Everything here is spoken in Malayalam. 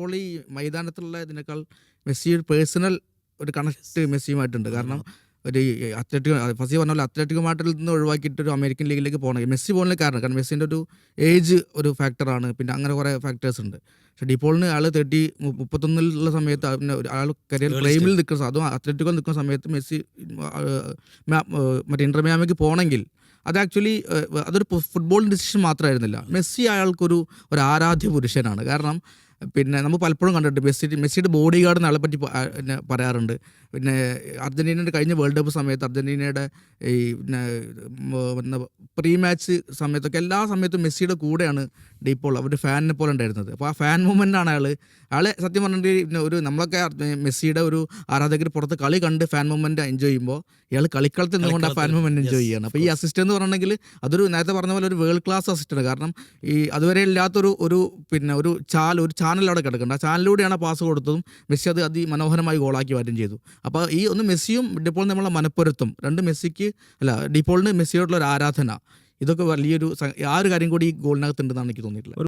അപ്പോൾ ഈ മൈതാനത്തുള്ള ഇതിനേക്കാൾ മെസ്സി പേഴ്സണൽ ഒരു കണക്ട് മെസ്സിയുമായിട്ടുണ്ട്. കാരണം ഒരു അത്ലറ്റിക് ഫസി പറഞ്ഞ പോലെ അത്ലറ്റിക് മാഡ്രിഡിൽ നിന്ന് ഒഴിവാക്കിയിട്ട് ഒരു അമേരിക്കൻ ലീഗിലേക്ക് പോകണം മെസ്സി പോകുന്ന കാരണം മെസ്സിൻ്റെ ഒരു ഏജ് ഒരു ഫാക്ടറാണ്. പിന്നെ അങ്ങനെ കുറേ ഫാക്ടേഴ്സ് ഉണ്ട്. പക്ഷേ ഡിപ്പോളിന് ആൾ 31 സമയത്ത് പിന്നെ ആൾ കരിയർ പ്രൈമിൽ നിൽക്കുന്ന അതും അത്ലറ്റിക്കോ നിൽക്കുന്ന സമയത്ത് മെസ്സി മറ്റേ ഇന്റർ മിയാമിക്ക് പോകണമെങ്കിൽ അത് ആക്ച്വലി അതൊരു ഫുട്ബോൾ ഡിസിഷൻ മാത്രമായിരുന്നില്ല. മെസ്സി അയാൾക്കൊരു ആരാധ്യ പുരുഷനാണ്. കാരണം പിന്നെ നമ്മൾ പലപ്പോഴും കണ്ടിട്ട് മെസ്സിയുടെ ബോഡി ഗാർഡ് ആളെ പറ്റി പിന്നെ പറയാറുണ്ട്. പിന്നെ അർജൻറ്റീനയുടെ കഴിഞ്ഞ വേൾഡ് കപ്പ് സമയത്ത് അർജൻറ്റീനയുടെ ഈ പിന്നെ പ്രീ മാച്ച് സമയത്തൊക്കെ എല്ലാ സമയത്തും മെസ്സിയുടെ കൂടെയാണ് ഡീപ്പോൾ അവരുടെ ഫാനിനെ പോലെ ഉണ്ടായിരുന്നത്. അപ്പോൾ ആ ഫാൻ മൂവ്മെൻ്റാണ് ആളെ സത്യം പറഞ്ഞിട്ട് ഒരു നമ്മളൊക്കെ മെസ്സിയുടെ ഒരു ആരാധകർ പുറത്ത് കളി കണ്ട് ഫാൻ മൂവ്മെൻറ്റ് എൻജോയ് ചെയ്യുമ്പോൾ ഇയാൾ കളിക്കളത്തിൽ നിന്നുകൊണ്ട് ആ ഫാൻ മൂവ്മെൻറ്റ് എൻജോയ് ചെയ്യാണ്. അപ്പോൾ ഈ അസിസ്റ്റ് എന്ന് പറഞ്ഞിട്ടുണ്ടെങ്കിൽ അതൊരു നേരത്തെ പറഞ്ഞ പോലെ ഒരു വേൾഡ് ക്ലാസ് അസിസ്റ്റാണ്. കാരണം ഈ അതുവരെ ഇല്ലാത്തൊരു ഒരു ചാനൽ അവിടെ കിടക്കുന്നുണ്ട്. ആ ചാനലിലൂടെയാണ് പാസ് കൊടുത്തതും മെസ്സി അത് അതിമനോഹരമായി ഗോളാക്കി മാറ്റുകയും ചെയ്തു. അപ്പോൾ ഈ ഒന്ന് മെസ്സിയും ഡിപ്പോൾ നമ്മളെ മനപ്പൊരുത്തം രണ്ട് ഡിപ്പോളിന് മെസ്സിയോടുള്ള ഒരു ആരാധന ഇതൊക്കെ വലിയൊരു ആ ഒരു കാര്യം കൂടി ഈ ഗോളിനകത്തുണ്ടെന്നാണ് എനിക്ക് തോന്നിയിട്ടുള്ളത്.